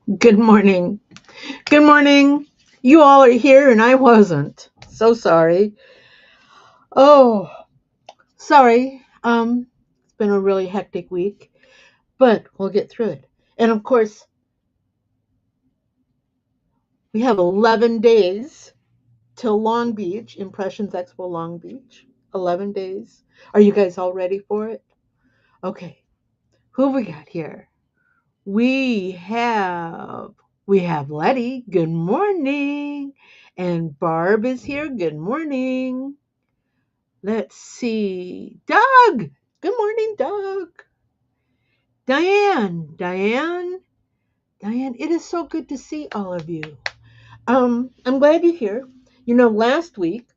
Good morning. Good morning. You all are here and I wasn't. So sorry. Oh, sorry. It's been a really hectic week, but we'll get through it. And of course, we have 11 days till Long Beach, Impressions Expo Long Beach. 11 days. Are you guys all ready for it? Okay. Who we got here? We have we have Letty. Good morning. And Barb is here. Good morning. Let's see. Doug! Good morning, Doug. Diane, it is so good to see all of you. I'm glad you're here. Last week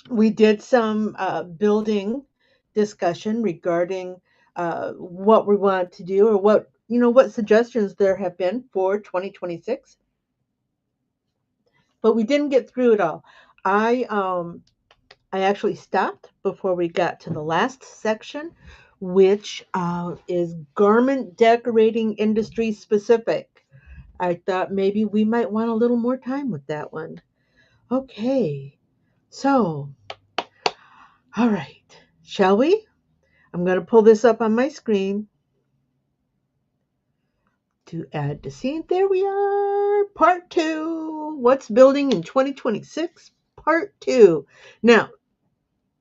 we did some building discussion regarding what we want to do or what suggestions there have been for 2026, but we didn't get through it all. I actually stopped before we got to the last section, which is garment decorating industry specific. I thought maybe we might want a little more time with that one. Okay, so, all right, shall we? I'm going to pull this up on my screen to add the scene. There we are, part two. What's building in 2026? Part two. Now,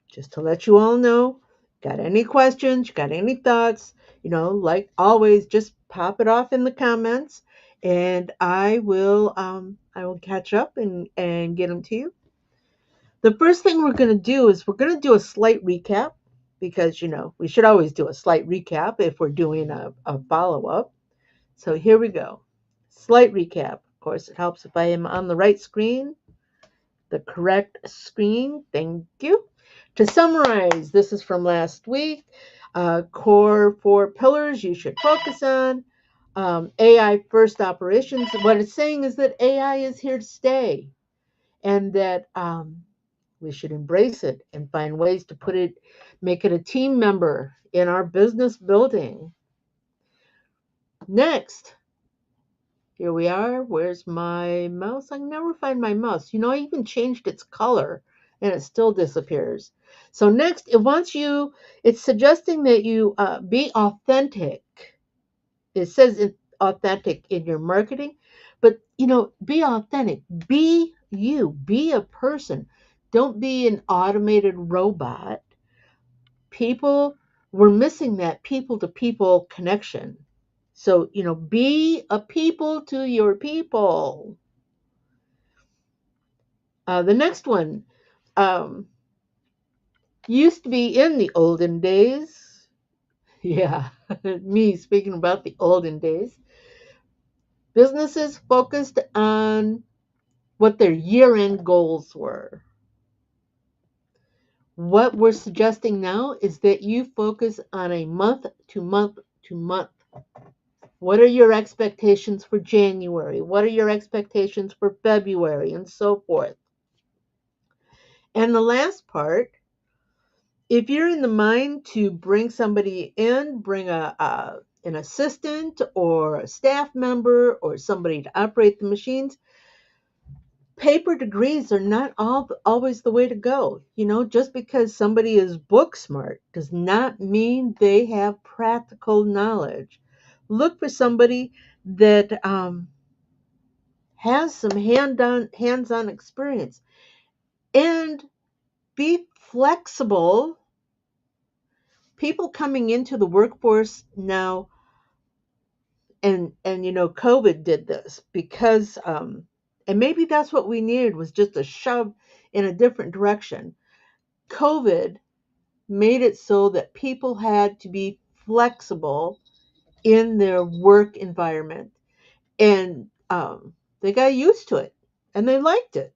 just to let you all know, got any questions, got any thoughts, like always, just pop it off in the comments and I will catch up and get them to you. The first thing we're going to do is we're going to do a slight recap because we should always do a slight recap if we're doing a follow-up. So here we go. Slight recap. Of course, it helps if I am on the right screen, the correct screen. Thank you. To summarize, this is from last week. Core four pillars you should focus on. AI first operations. What it's saying is that AI is here to stay, and that we should embrace it and find ways to make it a team member in our business building. Next, here we are. Where's my mouse? I never find my mouse. I even changed its color and it still disappears. So next, it's suggesting that you be authentic. It says authentic in your marketing, but be authentic. Be you. Be a person. Don't be an automated robot. We're missing that people to people connection. So, be a people to your people. The next one um, used to be in the olden days. Yeah, me speaking about the olden days. Businesses focused on what their year end goals were. What we're suggesting now is that you focus on a month to month to month. What are your expectations for January? What are your expectations for February? And so forth. And the last part, if you're in the mind to bring somebody in, bring an assistant or a staff member or somebody to operate the machines, paper degrees are not always the way to go. Just because somebody is book smart does not mean they have practical knowledge. Look for somebody that has some hands-on experience, and be flexible. People coming into the workforce now, and COVID did this because and maybe that's what we needed, was just a shove in a different direction. COVID made it so that people had to be flexible in their work environment, and they got used to it and they liked it.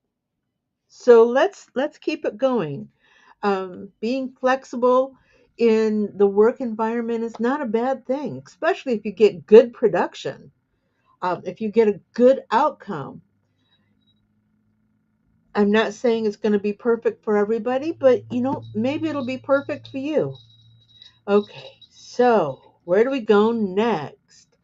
So let's keep it going. Being flexible in the work environment is not a bad thing, especially if you get good production, if you get a good outcome. I'm not saying it's going to be perfect for everybody, but maybe it'll be perfect for you. Okay, so where do we go next?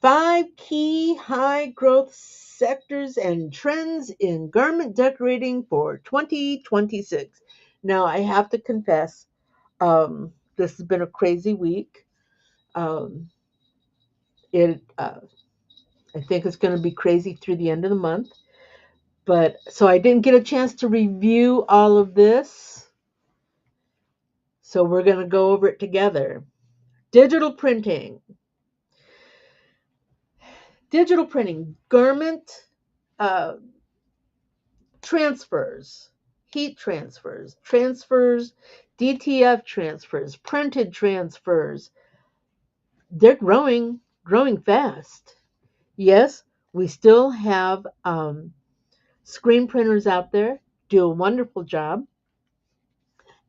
5 key high growth sectors and trends in garment decorating for 2026. Now, I have to confess, this has been a crazy week. Um, it, I think it's going to be crazy through the end of the month. But so I didn't get a chance to review all of this. So we're going to go over it together. Digital printing. Digital printing, garment uh, transfers, heat transfers, DTF transfers, printed transfers. They're growing fast. Yes, we still have screen printers out there, do a wonderful job,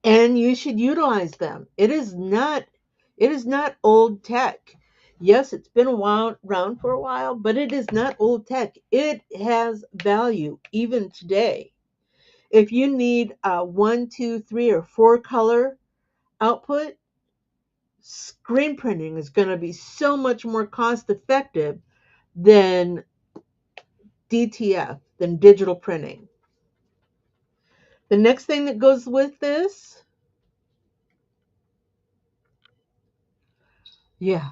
and you should utilize them. It is not old tech. Yes, it's been around for a while, but it is not old tech. It has value even today. If you need a 1, 2, 3, or 4 color output, screen printing is going to be so much more cost effective than DTF, than digital printing. The next thing that goes with this, yeah,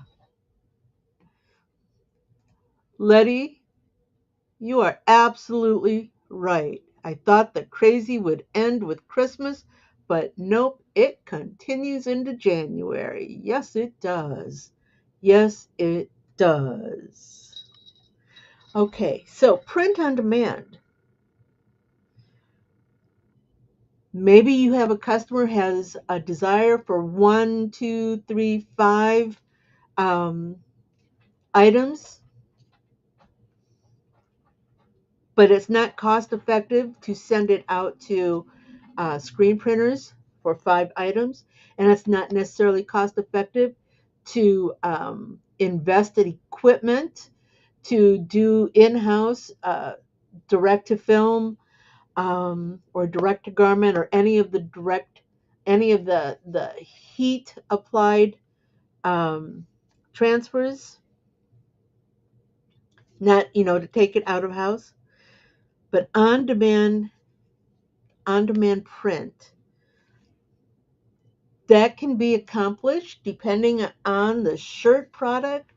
Letty, you are absolutely right. I thought the crazy would end with Christmas, but nope, it continues into January. Yes, it does. Yes, it does. Okay, so print on demand. Maybe you have a customer has a desire for 1, 2, 3, 5 um, items, but it's not cost effective to send it out to screen printers for 5 items, and it's not necessarily cost effective to invest in equipment to do in-house direct to film or direct to garment or any of the heat applied um, transfers, not to take it out of house, but on demand print that can be accomplished depending on the shirt product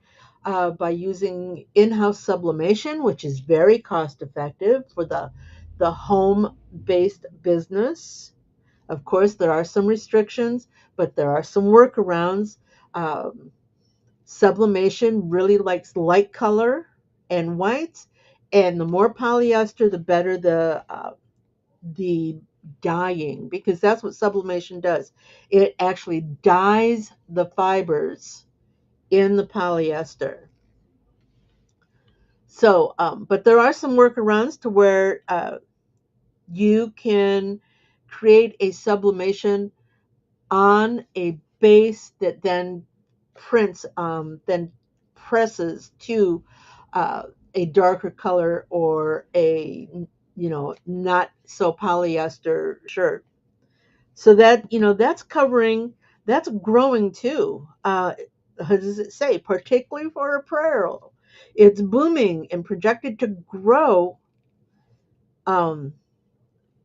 by using in-house sublimation, which is very cost effective for the home-based business. Of course, there are some restrictions, but there are some workarounds. Um, Sublimation really likes light color and whites, and the more polyester, the better the dyeing, because that's what sublimation does. It actually dyes the fibers in the polyester. So, but there are some workarounds to where you can create a sublimation on a base that then presses to uh, a darker color or a not so polyester shirt. So that's growing too. How does it say? Particularly for apparel, it's booming and projected to grow um,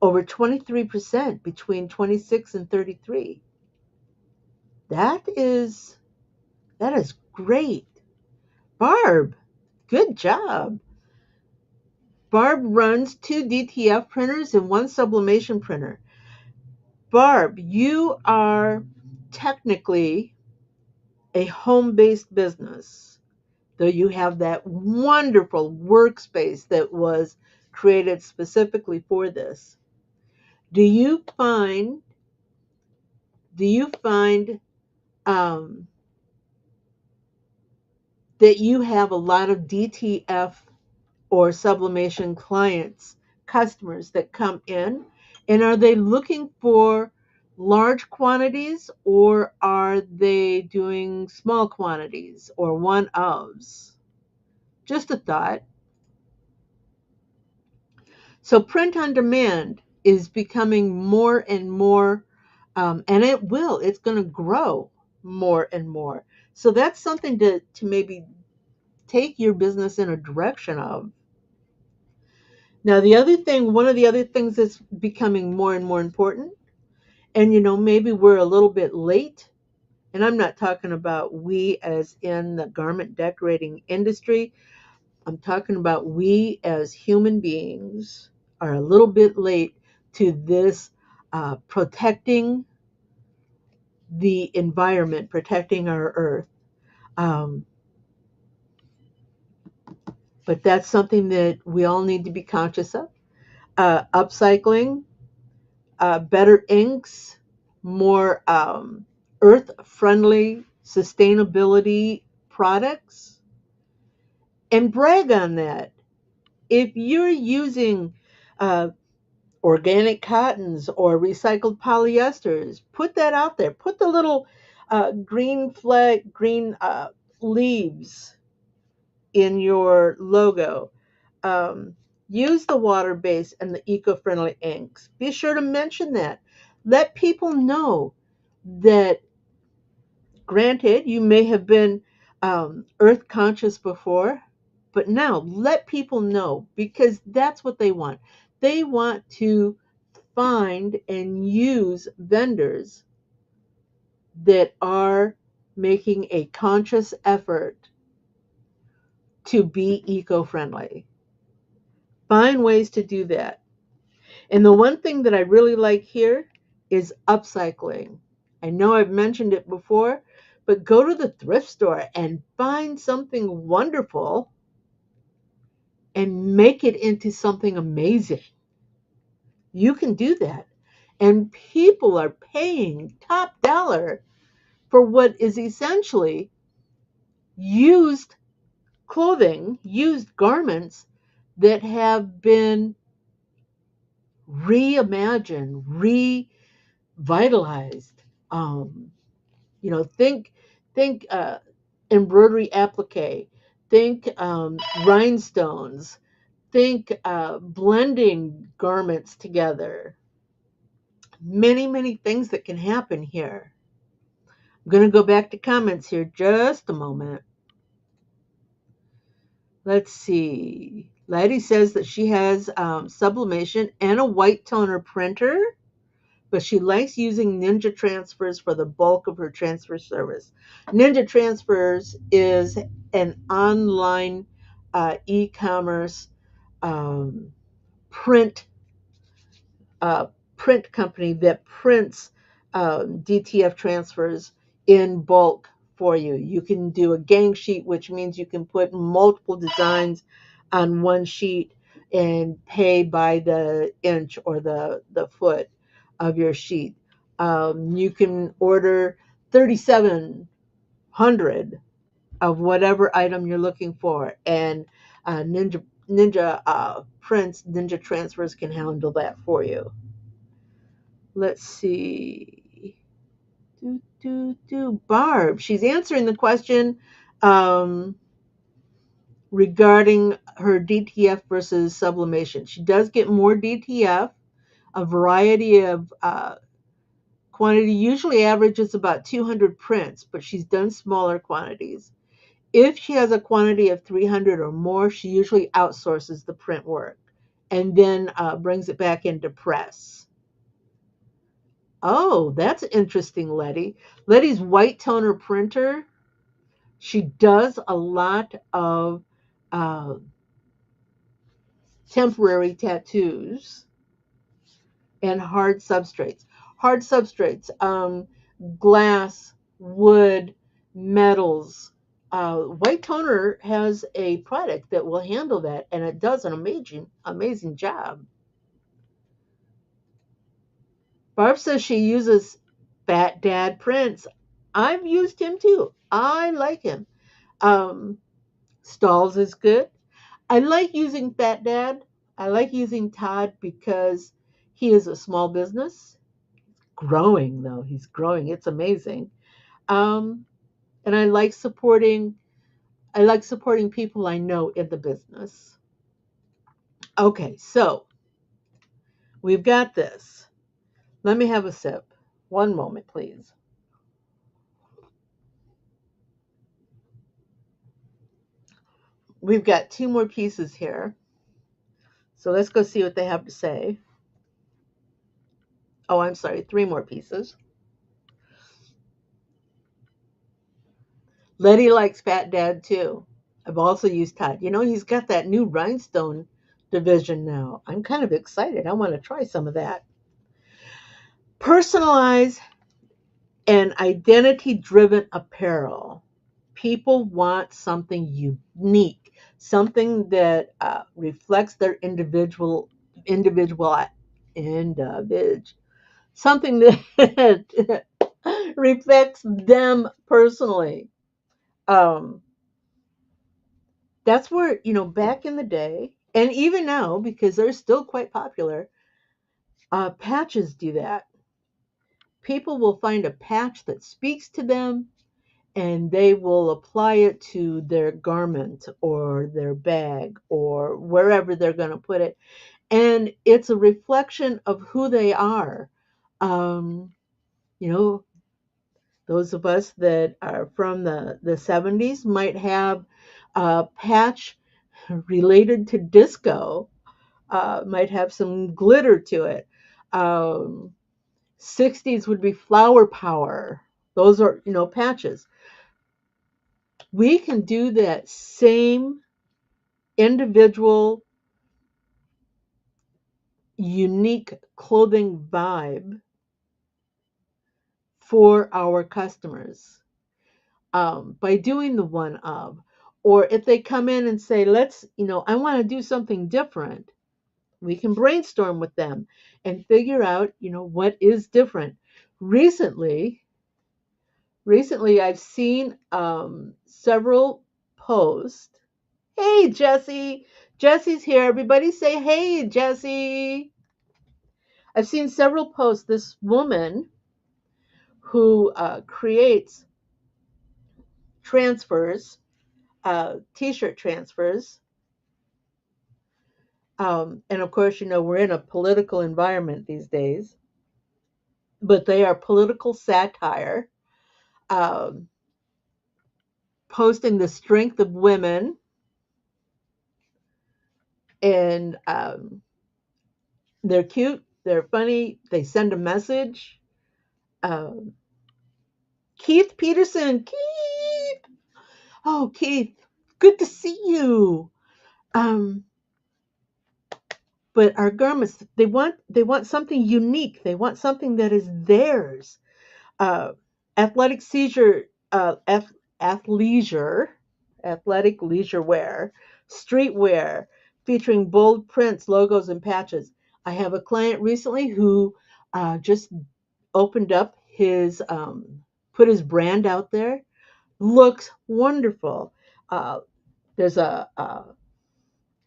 over 23% between 26 and 33. That is that is great. Barb, good job. Barb runs 2 DTF printers and 1 sublimation printer. Barb, you are technically a home-based business, though you have that wonderful workspace that was created specifically for this. Do you find do you find um, that you have a lot of DTF or sublimation customers that come in? And are they looking for large quantities, or are they doing small quantities or one-ofs? Just a thought. So print on demand is becoming more and more, and it's going to grow more and more. So that's something to maybe take your business in a direction of. Now, one of the other things that's becoming more and more important, and maybe we're a little bit late, and I'm not talking about we as in the garment decorating industry. I'm talking about we as human beings are a little bit late to this protecting the environment, protecting our earth. Um, but that's something that we all need to be conscious of. Upcycling, better inks, more earth friendly sustainability products, and brag on that. If you're using uh, organic cottons or recycled polyesters, put that out there. Put the little green leaves in your logo. Um, Use the water based and the eco friendly inks. Be sure to mention that. Let people know that, granted, you may have been earth conscious before, but now let people know because that's what they want. They want to find and use vendors that are making a conscious effort to be eco friendly. Find ways to do that. And the one thing that I really like here is upcycling. I know I've mentioned it before, but go to the thrift store and find something wonderful and make it into something amazing. You can do that. And people are paying top dollar for what is essentially used clothing, used garments that have been reimagined, revitalized. Um, think embroidery applique, think rhinestones, think blending garments together. Many things that can happen here. I'm going to go back to comments here just a moment. Let's see. Laddie says that she has sublimation and a white toner printer, but she likes using Ninja Transfers for the bulk of her transfer service. Ninja Transfers is an online e-commerce um, print uh, print company that prints DTF transfers in bulk for you. You can do a gang sheet, which means you can put multiple designs on one sheet and pay by the inch or the foot of your sheet. You can order 3,700 of whatever item you're looking for, and Ninja Transfers can handle that for you. Let's see. Barb, she's answering the question regarding her DTF versus sublimation. She does get more DTF, a variety of quantity, usually averages about 200 prints, but she's done smaller quantities. If she has a quantity of 300 or more, she usually outsources the print work and then brings it back into press. Oh, that's interesting, Letty. Letty's white toner printer, she does a lot of uh, temporary tattoos and hard substrates. Hard substrates, glass, wood, metals. White toner has a product that will handle that, and it does an amazing job. Barb says she uses Fat Dad Prints. I've used him too. I like him. Um, Stalls is good. I like using Fat Dad. I like using Todd because he is a small business. Growing though. He's growing. It's amazing. Um, and I like supporting people I know in the business. Okay, so we've got this. Let me have a sip. One moment, please. we've got 2 more pieces here. So let's go see what they have to say. Oh, I'm sorry, 3 more pieces. Letty likes Fat Dad too. I've also used Todd. He's got that new rhinestone division now. I'm kind of excited. I want to try some of that. Personalize and identity driven apparel. People want something unique, something that reflects their individual, something that reflects them personally. Um, that's where, back in the day, and even now, because they're still quite popular, patches do that. People will find a patch that speaks to them and they will apply it to their garment or their bag or wherever they're going to put it. And it's a reflection of who they are. Um, you know, those of us that are from the 70s might have a patch related to disco, might have some glitter to it. Um, 60s would be flower power. Those are, patches. We can do that same individual, unique clothing vibe for our customers by doing the one of. Or if they come in and say, I want to do something different, we can brainstorm with them and figure out, what is different. Recently, I've seen several posts. Hey, Jesse. Jesse's here. Everybody say, hey, Jesse. I've seen several posts. This woman who creates transfers, t-shirt transfers. And of course, we're in a political environment these days, but they are political satire, um, posting the strength of women. And they're cute, they're funny, they send a message. Um, Keith Peterson, Keith. Oh, Keith, good to see you. Um, but our garments, they want something unique. They want something that is theirs. Uh, athletic seizure, athleisure, athletic leisure wear, streetwear, featuring bold prints, logos, and patches. I have a client recently who just opened up put his brand out there. Looks wonderful. Uh, there's a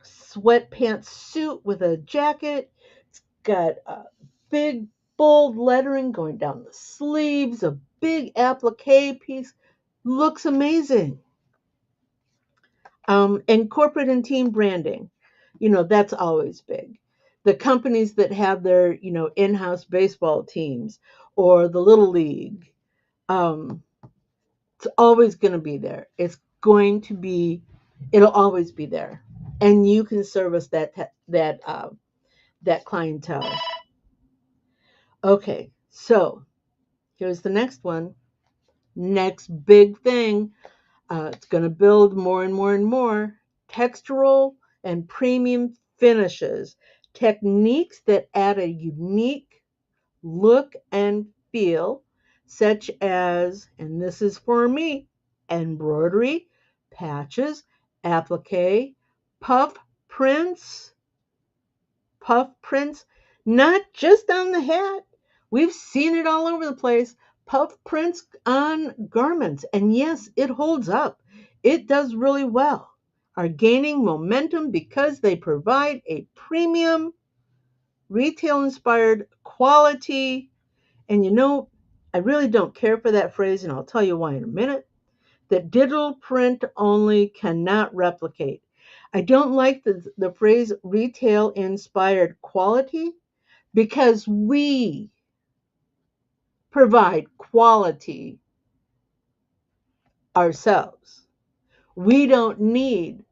sweatpants suit with a jacket. It's got big, bold lettering going down the sleeves, a big applique piece. Looks amazing. And corporate and team branding, that's always big. The companies that have their, in-house baseball teams or the little league, um, it's always going to be there. It'll always be there, and you can service that clientele. Okay, so here's the next one. Next big thing. It's going to build more and more and more. Textural and premium finishes. Techniques that add a unique look and feel, such as, and this is for me, embroidery, patches, applique, puff prints, puff prints, not just on the hat. We've seen it all over the place. Puff prints on garments. And yes, it holds up. It does really well. Are gaining momentum because they provide a premium, retail inspired quality. And I really don't care for that phrase, and I'll tell you why in a minute. That digital print only cannot replicate. I don't like the phrase retail inspired quality because we provide quality ourselves. We don't need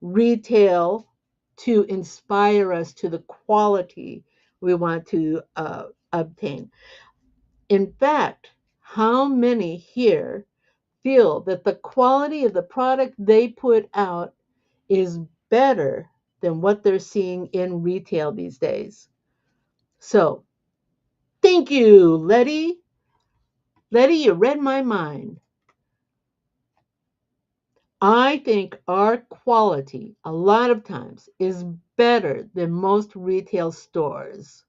retail to inspire us to the quality we want to obtain. In fact, how many here feel that the quality of the product they put out is better than what they're seeing in retail these days? So, thank you, Letty. Letty, you read my mind. I think our quality, a lot of times, is better than most retail stores.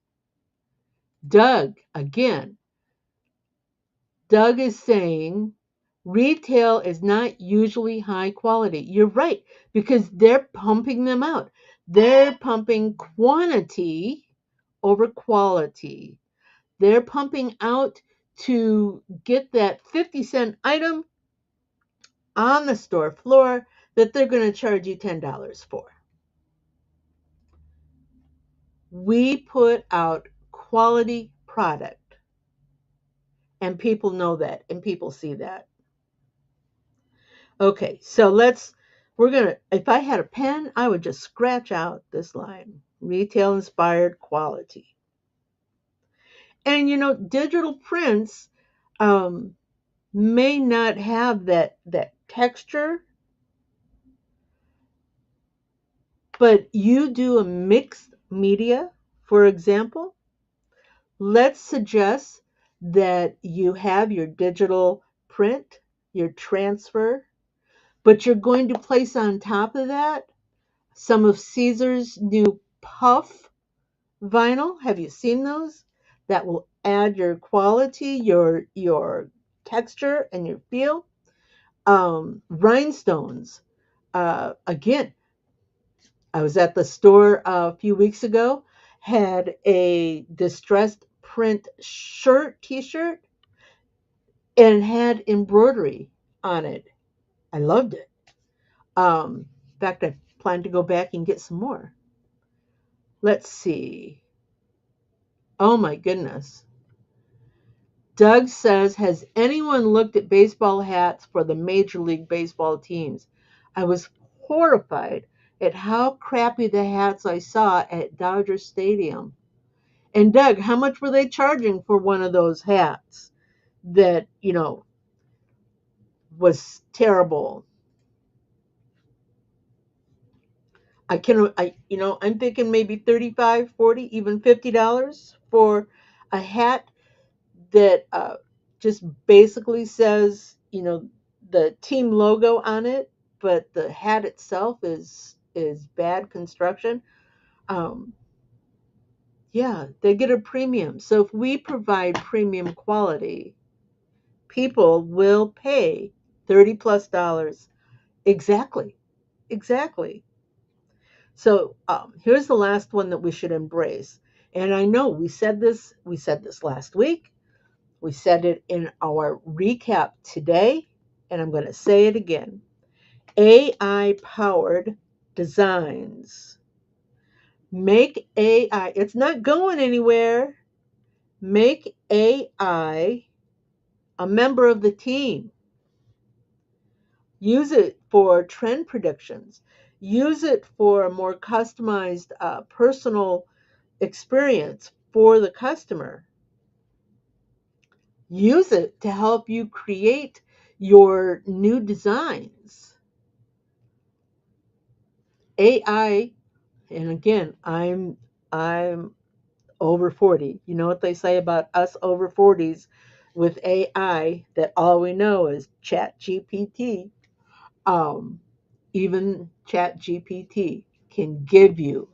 Doug, again, Doug is saying retail is not usually high quality. You're right, because they're pumping them out. They're pumping quantity over quality. They're pumping out to get that 50-cent item on the store floor that they're going to charge you $10 for. We put out quality product, and people know that, and people see that. Okay, so if I had a pen, I would just scratch out this line: retail inspired quality. And digital prints um, may not have that texture, but you do a mixed media, for example. Let's suggest that you have your digital print, your transfer, but you're going to place on top of that some of Caesar's new puff vinyl. Have you seen those? That will add your quality, your texture, and your feel. Rhinestones. Again, I was at the store a few weeks ago, had a distressed print t-shirt, and had embroidery on it. I loved it. In fact, I plan to go back and get some more. Let's see. Oh my goodness. Doug says, has anyone looked at baseball hats for the Major League Baseball teams? I was horrified at how crappy the hats I saw at Dodger Stadium. And Doug, how much were they charging for one of those hats that, was terrible? I'm thinking maybe 35, 40, even $50 for a hat that just basically says, the team logo on it, but the hat itself is bad construction. Um, yeah, they get a premium. So if we provide premium quality, people will pay $30+ Exactly. Exactly. So here's the last one that we should embrace. And I know we said this last week. We said it in our recap today, and I'm going to say it again. AI powered designs. Make AI, it's not going anywhere. Make AI a member of the team. Use it for trend predictions. Use it for a more customized personal experience for the customer. Use it to help you create your new designs. AI, and again, I'm over 40. You know what they say about us over 40s with AI, that all we know is Chat GPT. Um, Even Chat GPT can give you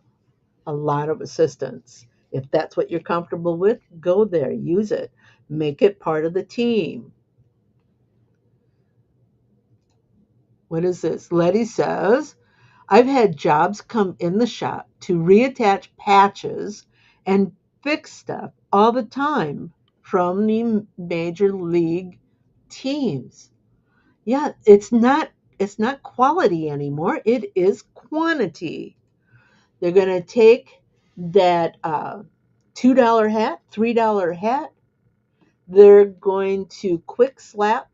a lot of assistance. If that's what you're comfortable with, go there, use it, make it part of the team. What is this? Letty says, I've had jobs come in the shop to reattach patches and fix stuff all the time from the major league teams. Yeah, it's not quality anymore. It is quantity. They're going to take that $2 hat, $3 hat. They're going to quick slap.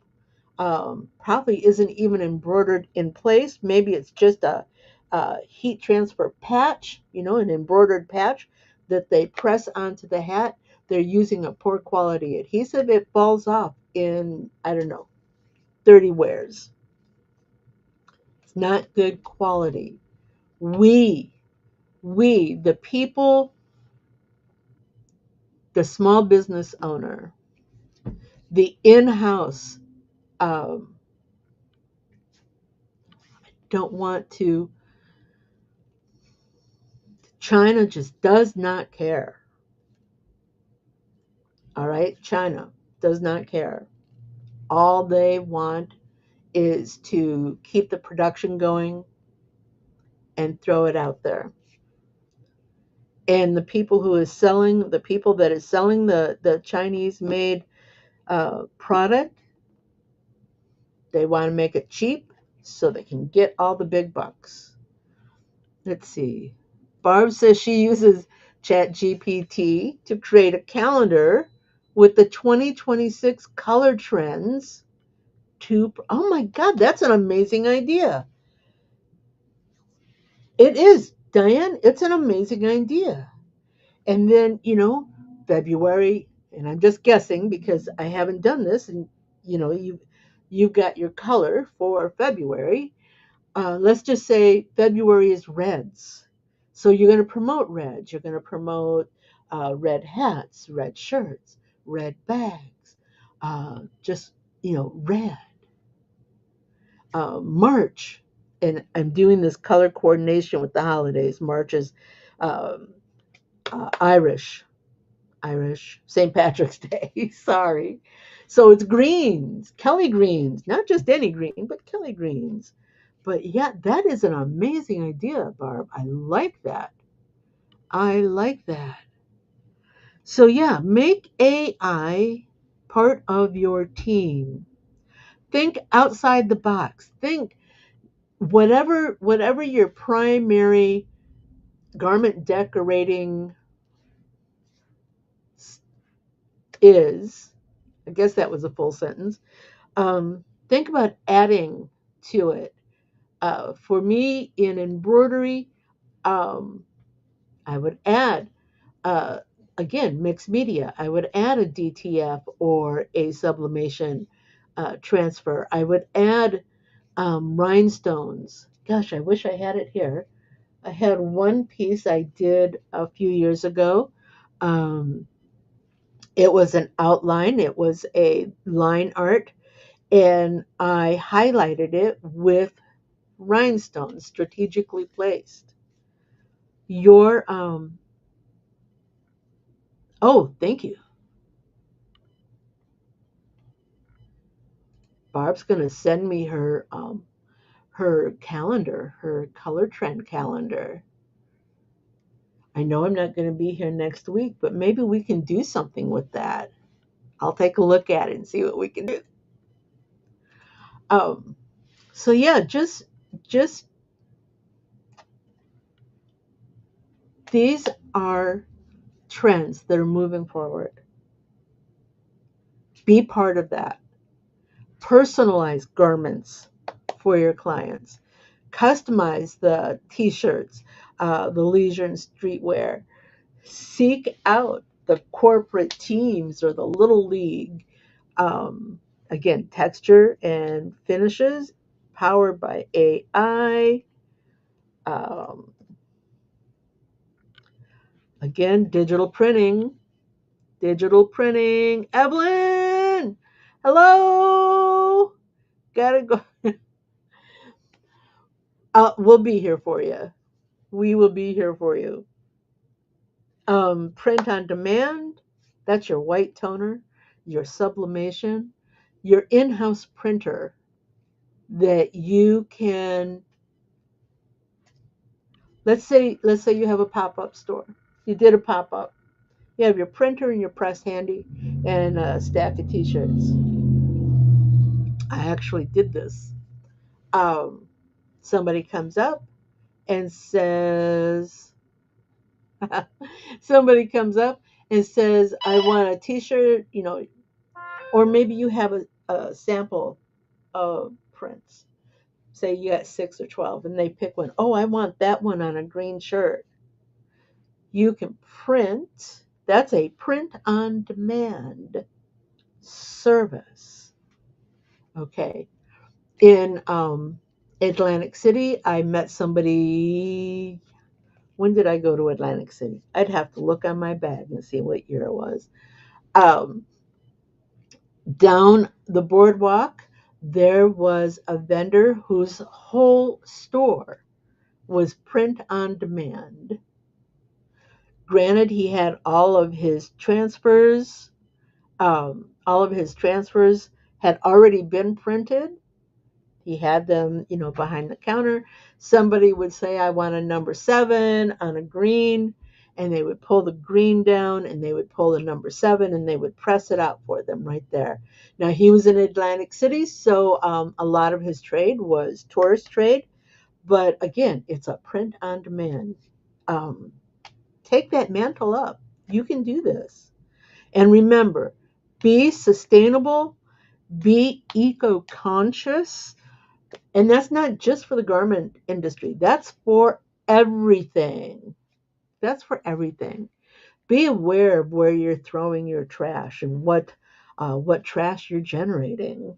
Probably isn't even embroidered in place. Maybe it's just heat transfer patch, an embroidered patch that they press onto the hat. They're using a poor quality adhesive. It falls off in, I don't know, 30 wears. It's not good quality. We, the people, the small business owner, the in-house, um, don't want to. China just does not care. All right, China does not care. All they want is to keep the production going and throw it out there. And the people that is selling the Chinese made product, they want to make it cheap so they can get all the big bucks. Let's see. Barb says she uses ChatGPT to create a calendar with the 2026 color trends. Oh my God, that's an amazing idea. It is, Diane. It's an amazing idea. And then, February, and I'm just guessing because I haven't done this, and you've got your color for February. Let's just say February is reds. So you're going to promote reds. You're going to promote red hats, red shirts, red bags, just, red. March, and I'm doing this color coordination with the holidays. March is um, Irish St. Patrick's Day. Sorry. So it's greens, Kelly greens, not just any green, but Kelly greens. But yeah, that is an amazing idea, Barb. I like that. I like that. So yeah, make AI part of your team. Think outside the box. Think whatever your primary garment decorating is. I guess that was a full sentence. Think about adding to it. For me, in embroidery, um, I would add, uh, again, mixed media. I would add a DTF or a sublimation transfer. I would add rhinestones. Gosh, I wish I had it here. I had one piece I did a few years ago. Um, it was an outline, it was a line art, and I highlighted it with rhinestones strategically placed. Your oh, thank you. Barb's gonna send me her calendar, her color trend calendar. I know I'm not going to be here next week, but maybe we can do something with that. I'll take a look at it and see what we can do. Um, so yeah, just these are trends that are moving forward. Be part of that. Personalize garments for your clients. Customize the t-shirts, the leisure and streetwear. Seek out the corporate teams or the little league. Um, Again, texture and finishes powered by AI. Um, Again, digital printing. Digital printing. Evelyn, hello. Gotta go. We'll be here for you. We will be here for you. Print on demand. That's your white toner, your sublimation, your in-house printer that you can. Let's say you have a pop-up store. You did a pop-up. You have your printer and your press handy and a stack of t-shirts. I actually did this. Um, Somebody comes up and says, somebody comes up and says, I want a t-shirt, or maybe you have a sample of prints. say you got 6 or 12, and they pick one. Oh, I want that one on a green shirt. You can print. That's a print on demand service. Okay. In Atlantic City, I met somebody. When did I go to Atlantic City? I'd have to look on my bag and see what year it was. Um, Down the boardwalk, there was a vendor whose whole store was print on demand. Granted, he had all of his transfers had already been printed. He had them, behind the counter. Somebody would say, I want a number 7 on a green, and they would pull the green down and they would pull the number 7 and they would press it out for them right there. Now, he was in Atlantic City, so a lot of his trade was tourist trade. But again, it's a print on demand. Um, Take that mantle up. You can do this. And remember, be sustainable, be eco conscious. And that's not just for the garment industry, that's for everything. That's for everything. Be aware of where you're throwing your trash and what trash you're generating.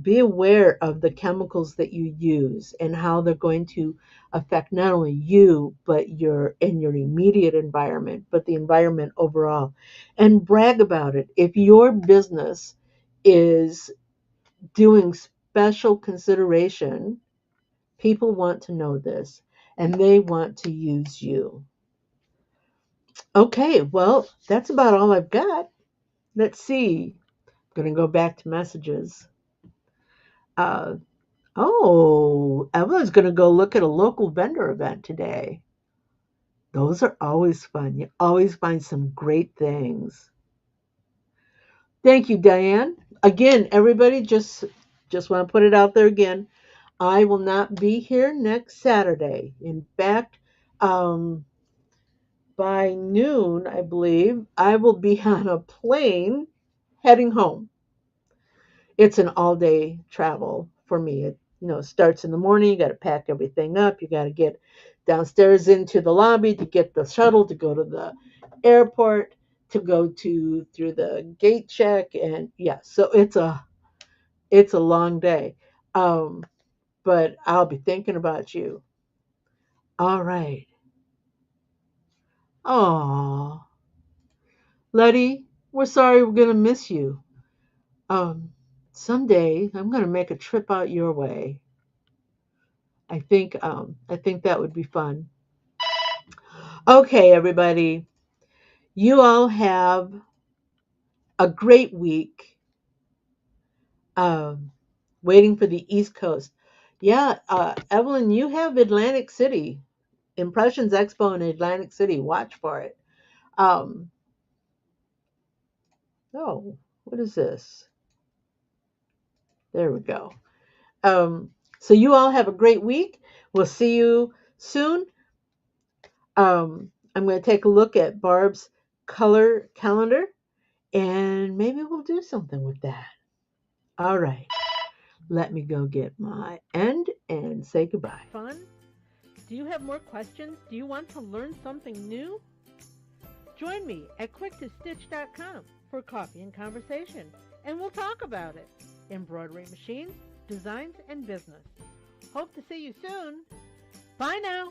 Be aware of the chemicals that you use and how they're going to affect not only you, but your immediate environment, but the environment overall. And brag about it. If your business is doing special consideration, people want to know this and they want to use you. Okay, well, that's about all I've got. Let's see. I'm going to go back to messages. Uh, Oh, Evelyn's going to go look at a local vendor event today. Those are always fun. You always find some great things. Thank you, Diane. Again, everybody, just want to put it out there again. I will not be here next Saturday. In fact, um, by noon, I believe, I will be on a plane heading home. It's an all day travel for me. It starts in the morning. You got to pack everything up. You got to get downstairs into the lobby to get the shuttle to go to the airport to go to through the gate check, and yeah, so it's a long day. Um, but I'll be thinking about you. All right. Oh, Letty, we're sorry we're gonna miss you. Um, Someday I'm gonna make a trip out your way. I think that would be fun. Okay, everybody, you all have a great week. Um, Waiting for the East Coast. Yeah, Evelyn, you have Atlantic City Impressions Expo in Atlantic City. Watch for it. Um, oh, what is this? There we go. Um, so you all have a great week. We'll see you soon. I'm going to take a look at Barb's color calendar and maybe we'll do something with that. All right. Let me go get my end and say goodbye. Fun? Do you have more questions? Do you want to learn something new? Join me at quicktostitch.com for coffee and conversation, and we'll talk about it. Embroidery machines, designs, and business. Hope to see you soon. Bye now.